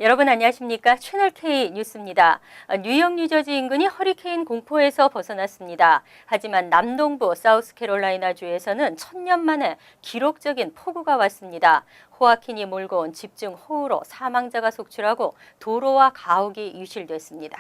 여러분 안녕하십니까? 채널K 뉴스입니다. 뉴욕, 뉴저지 인근이 허리케인 공포에서 벗어났습니다. 하지만 남동부 사우스캐롤라이나주에서는 1000년 만에 기록적인 폭우가 왔습니다. 호아킨이 몰고 온 집중호우로 사망자가 속출하고 도로와 가옥이 유실됐습니다.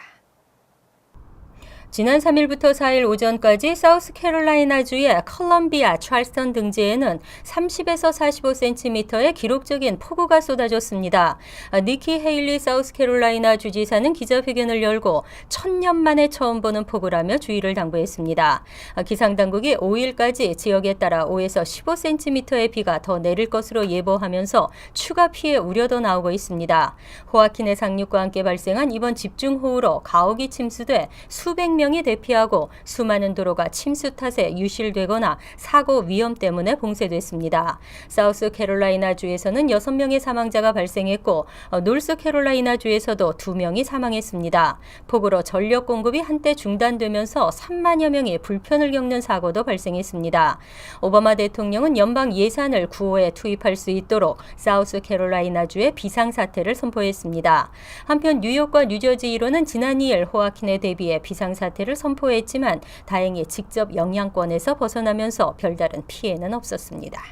지난 3일부터 4일 오전까지 사우스캐롤라이나주의 컬럼비아, 찰스턴 등지에는 30에서 45cm의 기록적인 폭우가 쏟아졌습니다. 니키 헤일리 사우스캐롤라이나 주지사는 기자회견을 열고 1000년 만에 처음 보는 폭우라며 주의를 당부했습니다. 기상당국이 5일까지 지역에 따라 5에서 15cm의 비가 더 내릴 것으로 예보하면서 추가 피해 우려도 나오고 있습니다. 호아킨의 상륙과 함께 발생한 이번 집중호우로 가옥이 침수돼 수백 명이 대피하고 수많은 도로가 침수 탓에 유실되거나 사고 위험 때문에 봉쇄됐습니다. 사우스캐롤라이나주에서는 6명의 사망자가 발생했고 노스캐롤라이나주에서도 2명이 사망했습니다. 폭우로 전력 공급이 한때 중단되면서 3만여 명이 불편을 겪는 사고도 발생했습니다. 오바마 대통령은 연방 예산을 구호에 투입할 수 있도록 사우스캐롤라이나주에 비상사태를 선포했습니다. 한편 뉴욕과 뉴저지로는 지난 2일 호아킨에 대비해 비상사태를 선포했지만 다행히 직접 영향권에서 벗어나면서 별다른 피해는 없었습니다.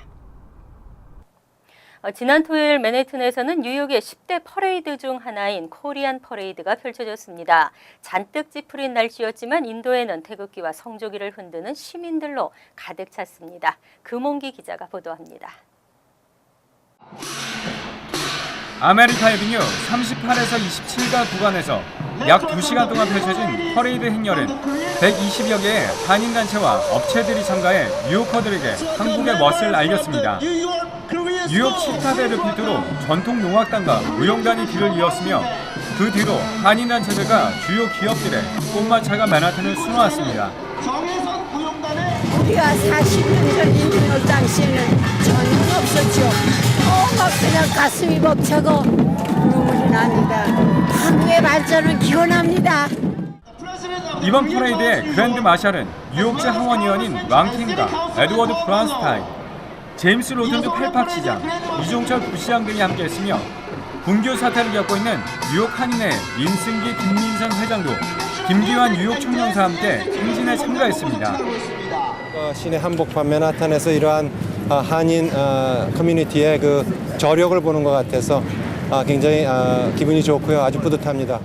지난 토요일 맨해튼에서는 뉴욕의 10대 퍼레이드 중 하나인 코리안 퍼레이드가 펼쳐졌습니다. 잔뜩 찌푸린 날씨였지만 인도에는 태극기와 성조기를 흔드는 시민들로 가득 찼습니다. 금홍기 기자가 보도합니다. 아메리카 애비뉴 38에서 27가 구간에서 약 2시간 동안 펼쳐진 퍼레이드 행렬은 120여 개의 한인단체와 업체들이 참가해 뉴요커들에게 한국의 멋을 알렸습니다. 뉴욕 시타델을 필두로 전통 농악단과 무용단이 길을 이었으며 그 뒤로 한인단체들과 주요 기업들의 꽃마차가 맨하튼을 수놓았습니다. 우리가 40년 전 인민을 당시에는 전혀 없었죠. 막 그냥 가슴이 벅차고 눈물이 납니다. 한국의 발전은 기원합니다. 이번 퍼레이드의 그랜드 마샬은 뉴욕주 하원의원인 랑킹과 에드워드 브라운스타인, 제임스 로든드 펠팍 시장, 이종철 부시장 등이 함께했으며 분교 사태를 겪고 있는 뉴욕 한인회 민승기 김민선 회장도 김기환 뉴욕 총영사와 함께 행진에 참가했습니다. 시내 한복판 맨하탄에서 이러한 한인 커뮤니티의 그 저력을 보는 것 같아서 굉장히 기분이 좋고요. 아주 뿌듯합니다.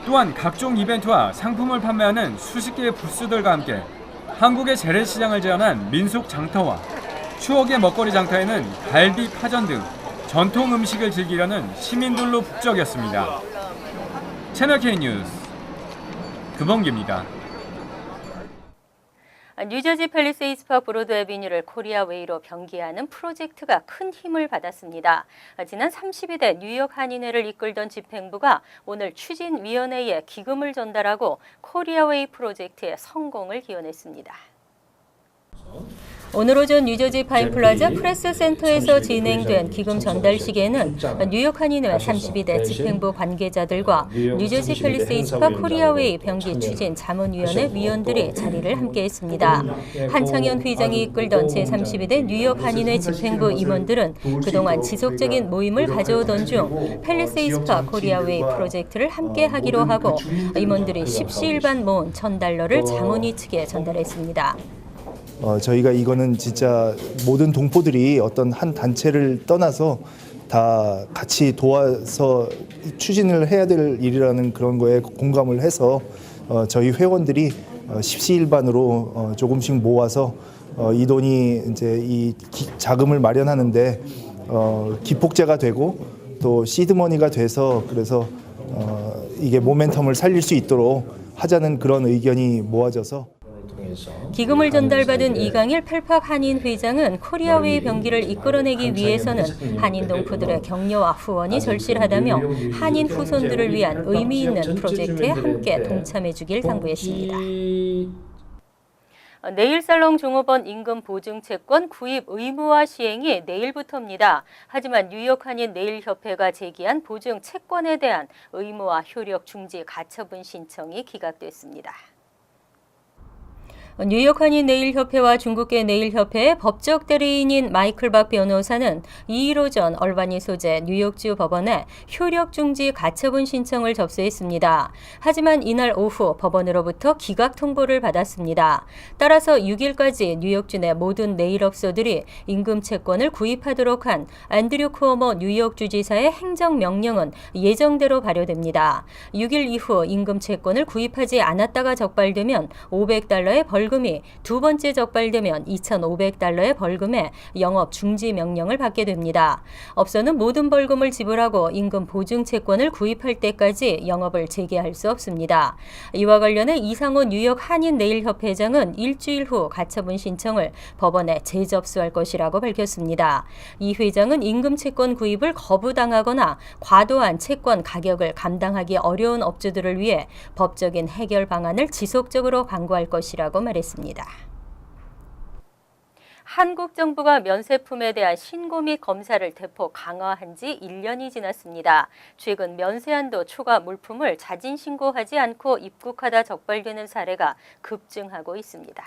또한 각종 이벤트와 상품을 판매하는 수십 개의 부스들과 함께 한국의 재래시장을 재현한 민속 장터와 추억의 먹거리 장터에는 갈비, 파전 등 전통 음식을 즐기려는 시민들로 북적였습니다. 채널K 뉴스 금홍기입니다. 뉴저지 팰리세이드파 브로드 애비뉴를 코리아웨이로 변기하는 프로젝트가 큰 힘을 받았습니다. 지난 32대 뉴욕 한인회를 이끌던 집행부가 오늘 추진위원회에 기금을 전달하고 코리아웨이 프로젝트의 성공을 기원했습니다. 오늘 오전 뉴저지 파인플라자 프레스센터에서 진행된 기금 전달식에는 뉴욕 한인회 32대 집행부 관계자들과 뉴저지 팰리세이드파 코리아웨이 변기 추진 자문위원회 위원들이 자리를 함께했습니다. 한창현 회장이 이끌던 제32대 뉴욕 한인회 집행부 임원들은 그동안 지속적인 모임을 가져오던 중 팰리세이드파 코리아웨이 프로젝트를 함께하기로 하고 임원들이 십시일반 모은 $1,000를 자문위 측에 전달했습니다. 저희가 이거는 진짜 모든 동포들이 어떤 한 단체를 떠나서 다 같이 도와서 추진을 해야 될 일이라는 그런 거에 공감을 해서 저희 회원들이 십시일반으로 조금씩 모아서 이 돈이 이제 이 자금을 마련하는데 기폭제가 되고 또 시드머니가 돼서 그래서 이게 모멘텀을 살릴 수 있도록 하자는 그런 의견이 모아져서 기금을 전달받은 이강일 펠팍 한인 회장은 코리아웨이 변기를 이끌어내기 위해서는 한인 동포들의 격려와 후원이 절실하다며 한인 후손들을 위한 의미 있는 프로젝트에 함께 동참해 주길 당부했습니다. 네일살롱 종업원 임금 보증 채권 구입 의무화 시행이 내일부터입니다. 하지만 뉴욕 한인 네일협회가 제기한 보증 채권에 대한 의무화 효력 중지 가처분 신청이 기각됐습니다. 뉴욕 한인내일협회와 중국계 내일협회의 법적 대리인인 마이클 박 변호사는 2일 오전 얼바니 소재 뉴욕주 법원에 효력 중지 가처분 신청을 접수했습니다. 하지만 이날 오후 법원으로부터 기각 통보를 받았습니다. 따라서 6일까지 뉴욕주 내 모든 네일업소들이 임금 채권을 구입하도록 한 앤드류 쿠오모 뉴욕주지사의 행정명령은 예정대로 발효됩니다. 6일 이후 임금 채권을 구입하지 않았다가 적발되면 $500의 벌금이 두 번째 적발되면 $2,500의 벌금에 영업 중지 명령을 받게 됩니다. 업소는 모든 벌금을 지불하고 임금 보증 채권을 구입할 때까지 영업을 재개할 수 없습니다. 이와 관련해 이상호 뉴욕 한인내일협회장은 일주일 후 가처분 신청을 법원에 재접수할 것이라고 밝혔습니다. 이 회장은 임금 채권 구입을 거부당하거나 과도한 채권 가격을 감당하기 어려운 업주들을 위해 법적인 해결 방안을 지속적으로 강구할 것이라고 말했습니다. 한국 정부가 면세품에 대한 신고 및 검사를 대폭 강화한 지 1년이 지났습니다. 최근 면세한도 초과 물품을 자진 신고하지 않고 입국하다 적발되는 사례가 급증하고 있습니다.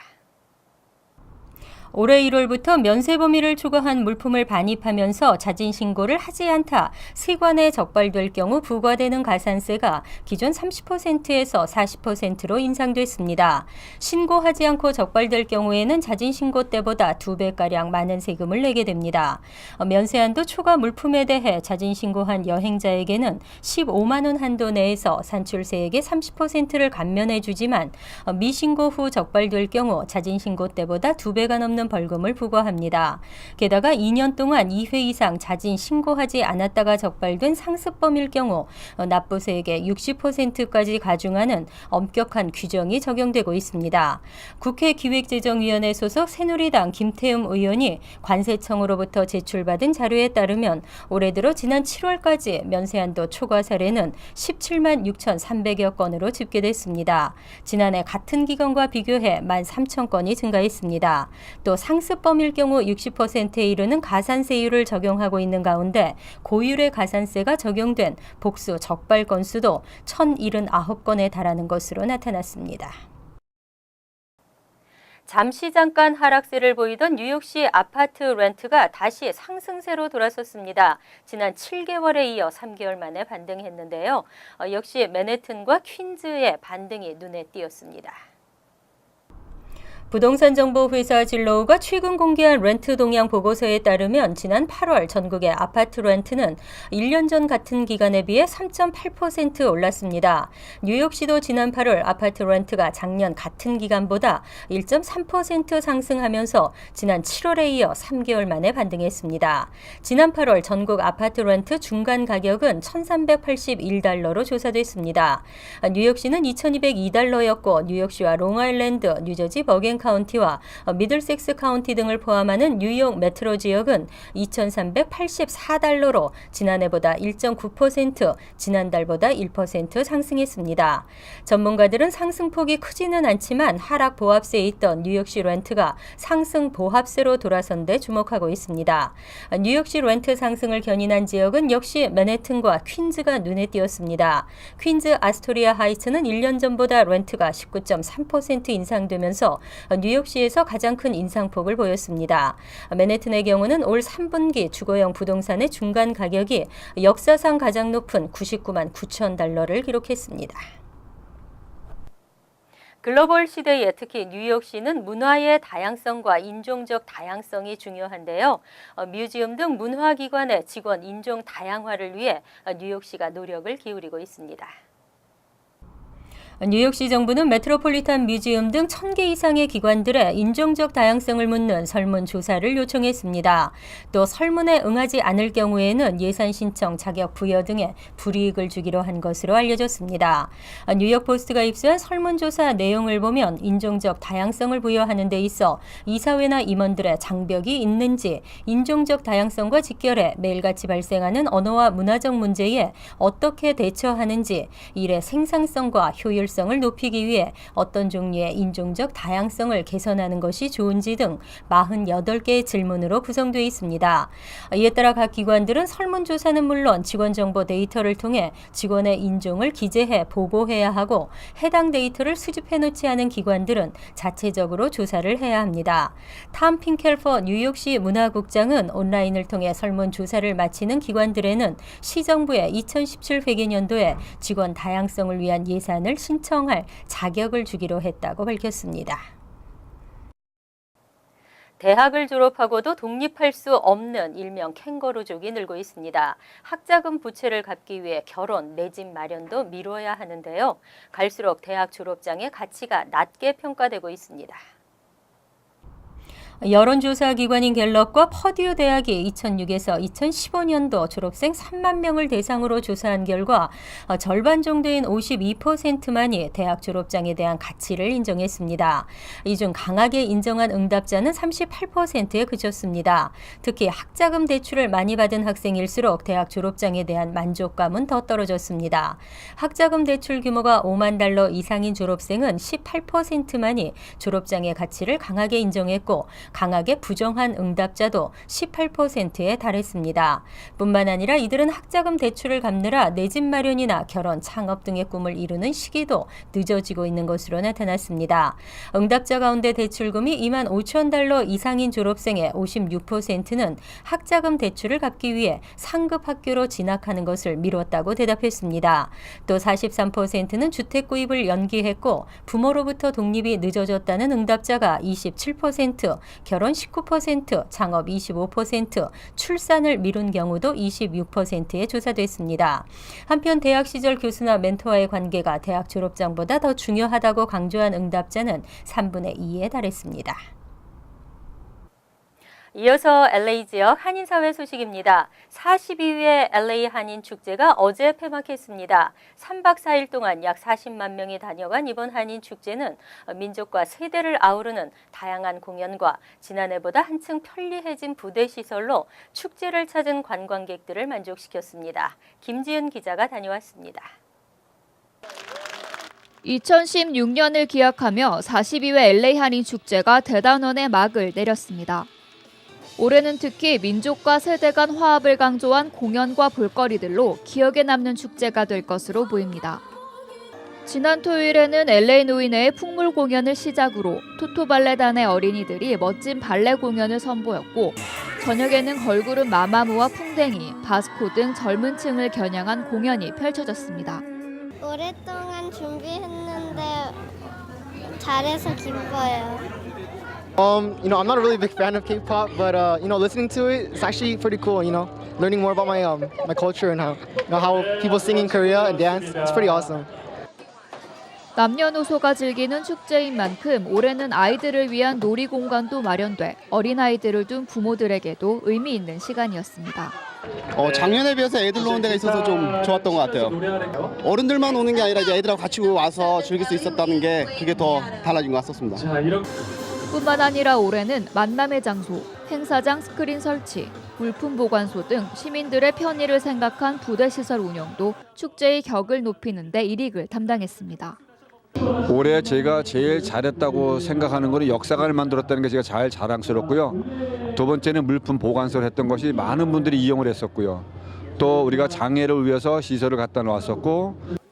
올해 1월부터 면세 범위를 초과한 물품을 반입하면서 자진 신고를 하지 않다 세관에 적발될 경우 부과되는 가산세가 기존 30%에서 40%로 인상됐습니다. 신고하지 않고 적발될 경우에는 자진 신고 때보다 2배가량 많은 세금을 내게 됩니다. 면세한도 초과 물품에 대해 자진 신고한 여행자에게는 15만 원 한도 내에서 산출세액의 30%를 감면해 주지만 미신고 후 적발될 경우 자진 신고 때보다 2배가 넘는 벌금을 부과합니다. 게다가 2년 동안 2회 이상 자진 신고하지 않았다가 적발된 상습범일 경우 납부세액의 60%까지 가중하는 엄격한 규정이 적용되고 있습니다. 국회 기획재정위원회 소속 새누리당 김태흠 의원이 관세청으로부터 제출받은 자료에 따르면 올해 들어 지난 7월까지 면세한도 초과 사례는 17만 6,300여 건으로 집계됐습니다. 지난해 같은 기간과 비교해 13,000건이 증가했습니다. 또 상습범일 경우 60%에 이르는 가산세율을 적용하고 있는 가운데 고율의 가산세가 적용된 복수 적발 건수도 1,079건에 달하는 것으로 나타났습니다. 잠시 잠깐 하락세를 보이던 뉴욕시 아파트 렌트가 다시 상승세로 돌아섰습니다. 지난 7개월에 이어 3개월 만에 반등했는데요. 역시 맨해튼과 퀸즈의 반등이 눈에 띄었습니다. 부동산 정보 회사 진로우가 최근 공개한 렌트 동향 보고서에 따르면 지난 8월 전국의 아파트 렌트는 1년 전 같은 기간에 비해 3.8% 올랐습니다. 뉴욕시도 지난 8월 아파트 렌트가 작년 같은 기간보다 1.3% 상승하면서 지난 7월에 이어 3개월 만에 반등했습니다. 지난 8월 전국 아파트 렌트 중간 가격은 $1,381로 조사됐습니다. 뉴욕시는 $2,202였고 뉴욕시와 롱아일랜드, 뉴저지 버겐 카운티와 미들섹스 카운티 등을 포함하는 뉴욕 메트로 지역은 $2,384로 지난해보다 1.9%, 지난달보다 1% 상승했습니다. 전문가들은 상승폭이 크지는 않지만 하락 보합세에 있던 뉴욕시 렌트가 상승 보합세로 돌아선 데 주목하고 있습니다. 뉴욕시 렌트 상승을 견인한 지역은 역시 맨해튼과 퀸즈가 눈에 띄었습니다. 퀸즈 아스토리아 하이츠는 1년 전보다 렌트가 19.3% 인상되면서 뉴욕시에서 가장 큰 인상폭을 보였습니다. 맨해튼의 경우는 올 3분기 주거용 부동산의 중간 가격이 역사상 가장 높은 $99만 9천 기록했습니다. 글로벌 시대에 특히 뉴욕시는 문화의 다양성과 인종적 다양성이 중요한데요. 뮤지엄 등 문화기관의 직원 인종 다양화를 위해 뉴욕시가 노력을 기울이고 있습니다. 뉴욕시 정부는 메트로폴리탄 뮤지엄 등 1,000개 이상의 기관들의 인종적 다양성을 묻는 설문조사를 요청했습니다. 또 설문에 응하지 않을 경우에는 예산 신청, 자격 부여 등의 불이익을 주기로 한 것으로 알려졌습니다. 뉴욕포스트가 입수한 설문조사 내용을 보면 인종적 다양성을 부여하는 데 있어 이사회나 임원들의 장벽이 있는지, 인종적 다양성과 직결해 매일같이 발생하는 언어와 문화적 문제에 어떻게 대처하는지, 일의 생산성과 효율 연결성을 높이기 위해 어떤 종류의 인종적 다양성을 개선하는 것이 좋은지 등 48개의 질문으로 구성되어 있습니다. 이에 따라 각 기관들은 설문조사는 물론 직원 정보 데이터를 통해 직원의 인종을 기재해 보고해야 하고 해당 데이터를 수집해 놓지 않은 기관들은 자체적으로 조사를 해야 합니다. 탐 핑켈퍼 뉴욕시 문화국장은 온라인을 통해 설문조사를 마치는 기관들에는 시정부에 2017 회계년도에 직원 다양성을 위한 예산을 신청할 자격을 주기로 했다고 밝혔습니다. 대학을 졸업하고도 독립할 수 없는 일명 캥거루족이 늘고 있습니다. 학자금 부채를 갚기 위해 결혼, 내 집 마련도 미뤄야 하는데요. 갈수록 대학 졸업장의 가치가 낮게 평가되고 있습니다. 여론조사 기관인 갤럽과 퍼듀 대학이 2006에서 2015년도 졸업생 3만 명을 대상으로 조사한 결과 절반 정도인 52%만이 대학 졸업장에 대한 가치를 인정했습니다. 이 중 강하게 인정한 응답자는 38%에 그쳤습니다. 특히 학자금 대출을 많이 받은 학생일수록 대학 졸업장에 대한 만족감은 더 떨어졌습니다. 학자금 대출 규모가 5만 달러 이상인 졸업생은 18%만이 졸업장의 가치를 강하게 인정했고 강하게 부정한 응답자도 18%에 달했습니다. 뿐만 아니라 이들은 학자금 대출을 갚느라 내 집 마련이나 결혼, 창업 등의 꿈을 이루는 시기도 늦어지고 있는 것으로 나타났습니다. 응답자 가운데 대출금이 2만 5천 달러 이상인 졸업생의 56%는 학자금 대출을 갚기 위해 상급 학교로 진학하는 것을 미뤘다고 대답했습니다. 또 43%는 주택 구입을 연기했고 부모로부터 독립이 늦어졌다는 응답자가 27%, 결혼 19%, 창업 25%, 출산을 미룬 경우도 26%에 조사됐습니다. 한편 대학 시절 교수나 멘토와의 관계가 대학 졸업장보다 더 중요하다고 강조한 응답자는 3분의 2에 달했습니다. 이어서 LA 지역 한인사회 소식입니다. 42회 LA 한인축제가 어제 폐막했습니다. 3박 4일 동안 약 40만 명이 다녀간 이번 한인축제는 민족과 세대를 아우르는 다양한 공연과 지난해보다 한층 편리해진 부대시설로 축제를 찾은 관광객들을 만족시켰습니다. 김지은 기자가 다녀왔습니다. 2016년을 기약하며 42회 LA 한인축제가 대단원의 막을 내렸습니다. 올해는 특히 민족과 세대 간 화합을 강조한 공연과 볼거리들로 기억에 남는 축제가 될 것으로 보입니다. 지난 토요일에는 LA 노인회의 풍물 공연을 시작으로 토토발레단의 어린이들이 멋진 발레 공연을 선보였고 저녁에는 걸그룹 마마무와 풍뎅이, 바스코 등 젊은 층을 겨냥한 공연이 펼쳐졌습니다. 오랫동안 준비했는데 잘해서 기뻐요. I'm not a really big fan of K-pop, but listening to it, it's actually pretty cool. Learning more about my culture and how people sing in Korea and dance. It's pretty awesome. 남녀노소가 즐기는 축제인 만큼 올해는 아이들을 위한 놀이 공간도 마련돼 어린아이들을 둔 부모들에게도 의미 있는 시간이었습니다. 작년에 비해서 애들 노는 데가 있어서 좀 좋았던 것 같아요. 어른들만 오는 게 아니라 이제 애들하고 같이 와서 즐길 수 있었다는 게 그게 더 달라진 것 같았습니다. 뿐만 아니라 올해는 만남의 장소, 행사장 스크린 설치, 물품 보관소 등 시민들의 편의를 생각한 부대시설 운영도 축제의 격을 높이는 데 일익을 담당했습니다. 올해 제가 제일 잘했다고 생각하는 것은 역사관을 만들었다는 게 제가 제일 자랑스럽고요. 두 번째는 물품 보관소를 했던 것이 많은 분들이 이용을 했었고요. 또 우리가 장애를 위해서 시설을 갖다 놓았었고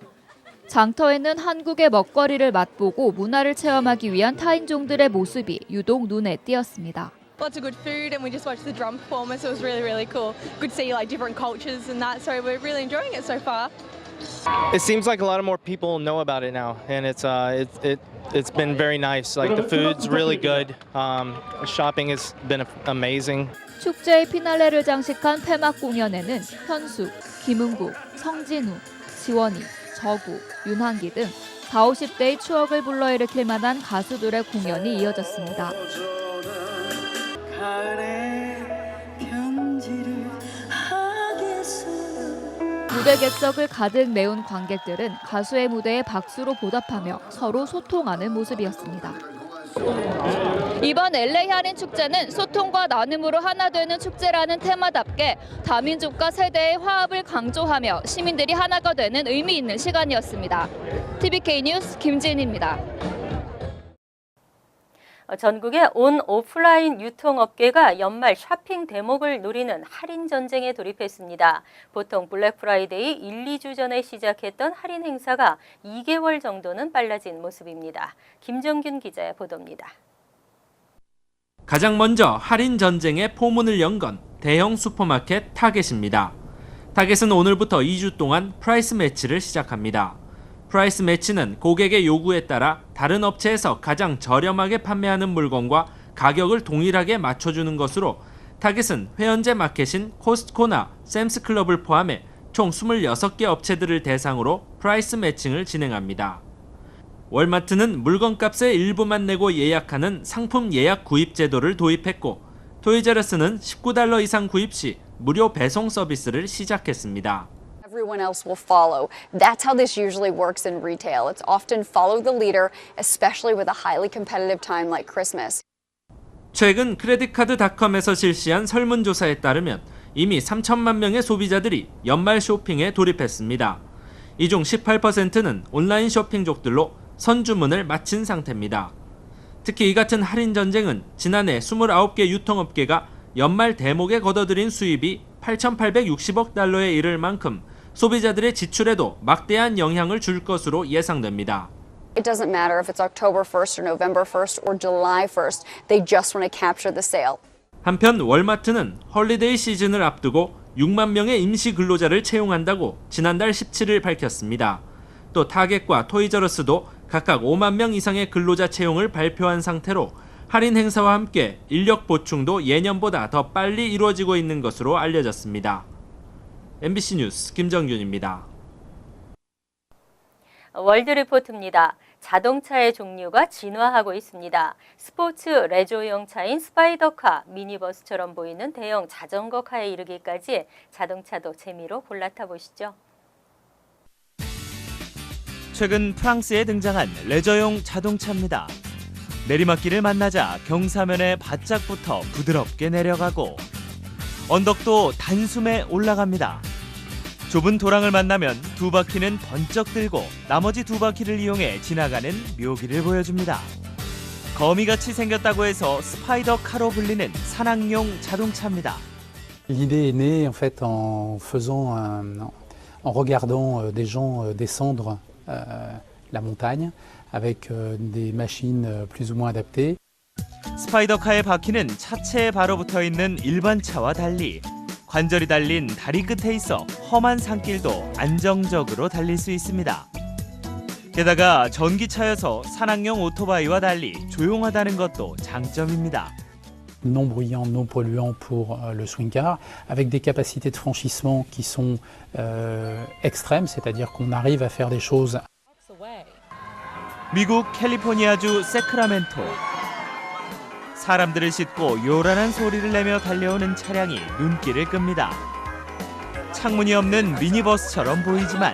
장터에는 한국의 먹거리를 맛보고 문화를 체험하기 위한 타인종들의 모습이 유독 눈에 띄었습니다. Lots of good food and we just watched the drum performance. It was really cool. Good to see different cultures and that. So we're really enjoying it so far. It seems like a lot more people know about it now, and it's been very nice. Like the food's really good. Shopping has been amazing. 축제의 피날레를 장식한 폐막 공연에는 현숙, 김은국, 성진우, 지원이, 저구, 윤한기 등 40, 50대의 추억을 불러일으킬 만한 가수들의 공연이 이어졌습니다. 무대 객석을 가득 메운 관객들은 가수의 무대에 박수로 보답하며 서로 소통하는 모습이었습니다. 이번 LA 할인 축제는 소통과 나눔으로 하나 되는 축제라는 테마답게 다민족과 세대의 화합을 강조하며 시민들이 하나가 되는 의미 있는 시간이었습니다. TVK 뉴스 김지은입니다. 전국의 온 오프라인 유통업계가 연말 쇼핑 대목을 노리는 할인 전쟁에 돌입했습니다. 보통 블랙 프라이데이 1, 2주 전에 시작했던 할인 행사가 2개월 정도는 빨라진 모습입니다. 김정균 기자의 보도입니다. 가장 먼저 할인 전쟁에 포문을 연 건 대형 슈퍼마켓 타겟입니다. 타겟은 오늘부터 2주 동안 프라이스 매치를 시작합니다. 프라이스 매치는 고객의 요구에 따라 다른 업체에서 가장 저렴하게 판매하는 물건과 가격을 동일하게 맞춰주는 것으로 타겟은 회원제 마켓인 코스트코나 샘스클럽을 포함해 총 26개 업체들을 대상으로 프라이스 매칭을 진행합니다. 월마트는 물건값의 일부만 내고 예약하는 상품 예약 구입 제도를 도입했고 토이저러스는 $19 이상 구입 시 무료 배송 서비스를 시작했습니다. Everyone else will follow. That's how this usually works in retail. It's often follow the leader, especially with a highly competitive time like Christmas. 최근 크레딧카드닷컴에서 실시한 설문조사에 따르면 이미 3천만 명의 소비자들이 연말 쇼핑에 돌입했습니다. 이 중 18%는 온라인 쇼핑족들로 선주문을 마친 상태입니다. 특히 이 같은 할인 전쟁은 지난해 29개 유통업계가 연말 대목에 걷어들인 수입이 $8,860억 달러에 이를 만큼 소비자들의 지출에도 막대한 영향을 줄 것으로 예상됩니다. It doesn't matter if it's October 1st or November 1st or July 1st. They just want to capture the sale. 한편 월마트는 헐리데이 시즌을 앞두고 6만 명의 임시 근로자를 채용한다고 지난달 17일 밝혔습니다. 또 타겟과 토이저러스도 각각 5만 명 이상의 근로자 채용을 발표한 상태로 할인 행사와 함께 인력 보충도 예년보다 더 빨리 이루어지고 있는 것으로 알려졌습니다. MBC 뉴스 김정균입니다. 월드리포트입니다. 자동차의 종류가 진화하고 있습니다. 스포츠 레저용 차인 스파이더카, 미니버스처럼 보이는 대형 자전거카에 이르기까지 자동차도 재미로 골라타 보시죠. 최근 프랑스에 등장한 레저용 자동차입니다. 내리막길을 만나자 경사면에 바짝부터 부드럽게 내려가고 언덕도 단숨에 올라갑니다. 좁은 도랑을 만나면 두 바퀴는 번쩍 들고 나머지 두 바퀴를 이용해 지나가는 묘기를 보여줍니다. 거미같이 생겼다고 해서 스파이더카로 불리는 산악용 자동차입니다. L'idée est née en fait en regardant des gens descendre la montagne avec des machines plus ou moins adaptées. 스파이더카의 바퀴는 차체에 바로 붙어 있는 일반 차와 달리 관절이 달린 다리 끝에 있어 험한 산길도 안정적으로 달릴 수 있습니다. 게다가 전기차여서 산악용 오토바이와 달리 조용하다는 것도 장점입니다. Non bruyant, non polluant pour le swing car, avec des capacités de franchissement qui sont extrêmes, c'est-à-dire qu'on arrive à faire des choses. 미국 캘리포니아주 세크라멘토. 사람들을 싣고 요란한 소리를 내며 달려오는 차량이 눈길을 끕니다. 창문이 없는 미니버스처럼 보이지만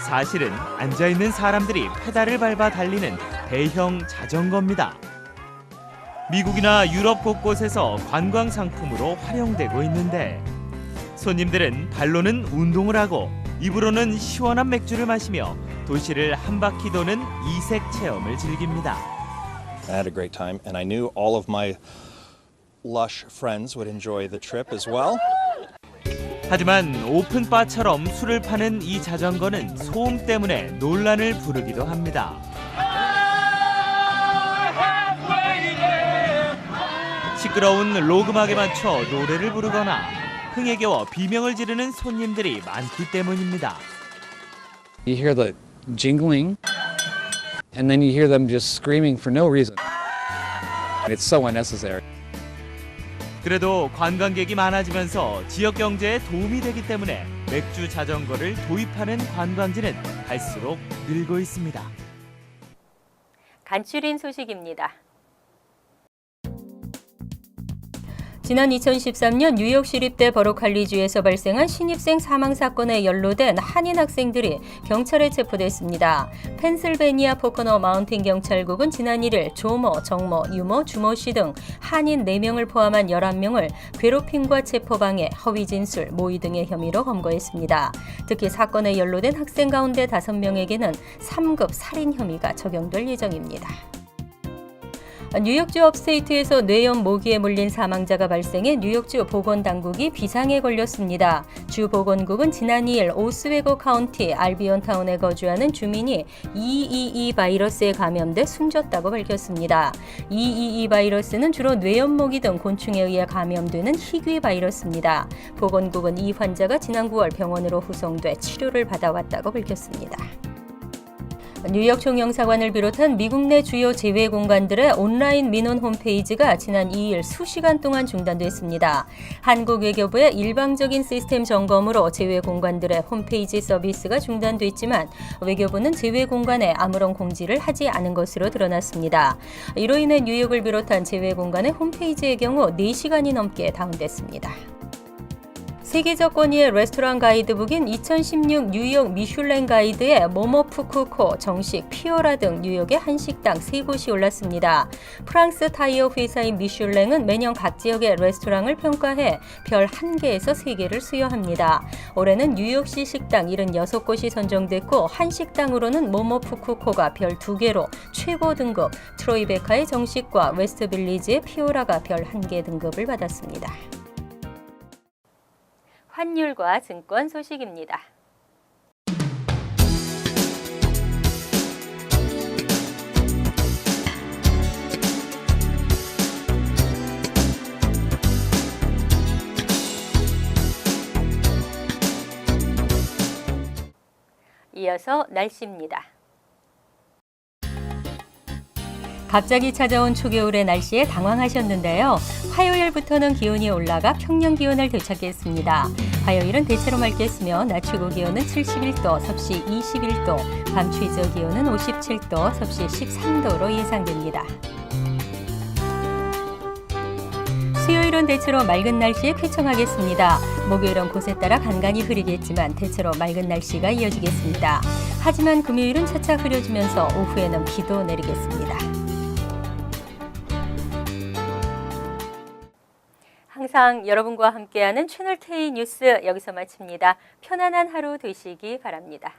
사실은 앉아있는 사람들이 페달을 밟아 달리는 대형 자전거입니다. 미국이나 유럽 곳곳에서 관광 상품으로 활용되고 있는데 손님들은 발로는 운동을 하고 입으로는 시원한 맥주를 마시며 도시를 한 바퀴 도는 이색 체험을 즐깁니다. I had a great time and I knew all of my lush friends would enjoy the trip as well. 하지만 오픈바처럼 술을 파는 이 자전거는 소음 때문에 논란을 부르기도 합니다. 시끄러운 로그막에 맞춰 노래를 부르거나 흥에 겨워 비명을 지르는 손님들이 많기 때문입니다. You hear the jingling and then you hear them just screaming for no reason. It's so unnecessary. 그래도 관광객이 많아지면서 지역 경제에 도움이 되기 때문에 맥주 자전거를 도입하는 관광지는 갈수록 늘고 있습니다. 간추린 소식입니다. 지난 2013년 뉴욕 시립대 버로칼리주에서 발생한 신입생 사망 사건에 연루된 한인 학생들이 경찰에 체포됐습니다. 펜실베니아 포커너 마운틴 경찰국은 지난 1일 조모, 정모, 유모, 주모 씨 등 한인 4명을 포함한 11명을 괴롭힘과 체포방해, 허위 진술, 모의 등의 혐의로 검거했습니다. 특히 사건에 연루된 학생 가운데 5명에게는 3급 살인 혐의가 적용될 예정입니다. 뉴욕주 업스테이트에서 뇌염 모기에 물린 사망자가 발생해 뉴욕주 보건당국이 비상에 걸렸습니다. 주 보건국은 지난 2일 오스웨고 카운티 알비온 타운에 거주하는 주민이 222 바이러스에 감염돼 숨졌다고 밝혔습니다. 222 바이러스는 주로 뇌염 모기 등 곤충에 의해 감염되는 희귀 바이러스입니다. 보건국은 이 환자가 지난 9월 병원으로 후송돼 치료를 받아왔다고 밝혔습니다. 뉴욕 총영사관을 비롯한 미국 내 주요 재외 공간들의 온라인 민원 홈페이지가 지난 2일 수시간 동안 중단됐습니다. 한국 외교부의 일방적인 시스템 점검으로 재외 공간들의 홈페이지 서비스가 중단됐지만 외교부는 재외 공간에 아무런 공지를 하지 않은 것으로 드러났습니다. 이로 인해 뉴욕을 비롯한 재외 공간의 홈페이지의 경우 4시간이 넘게 다운됐습니다. 세계적 권위의 레스토랑 가이드북인 2016 뉴욕 미슐랭 가이드에 모모푸쿠코, 정식, 피오라 등 뉴욕의 한식당 3곳이 올랐습니다. 프랑스 타이어 회사인 미슐랭은 매년 각 지역의 레스토랑을 평가해 별 1개에서 3개를 수여합니다. 올해는 뉴욕시 식당 76곳이 선정됐고 한식당으로는 모모푸쿠코가 별 2개로 최고 등급, 트로이베카의 정식과 웨스트빌리지의 피오라가 별 1개 등급을 받았습니다. 환율과 증권 소식입니다. 이어서 날씨입니다. 갑자기 찾아온 초겨울의 날씨에 당황하셨는데요. 화요일부터는 기온이 올라가 평년 기온을 되찾겠습니다. 화요일은 대체로 맑겠으며 낮 최고 기온은 71도, 섭씨 21도, 밤 최저 기온은 57도, 섭씨 13도로 예상됩니다. 수요일은 대체로 맑은 날씨에 쾌청하겠습니다. 목요일은 곳에 따라 간간히 흐리겠지만 대체로 맑은 날씨가 이어지겠습니다. 하지만 금요일은 차차 흐려지면서 오후에는 비도 내리겠습니다. 항상 여러분과 함께하는 채널 K 뉴스 여기서 마칩니다. 편안한 하루 되시기 바랍니다.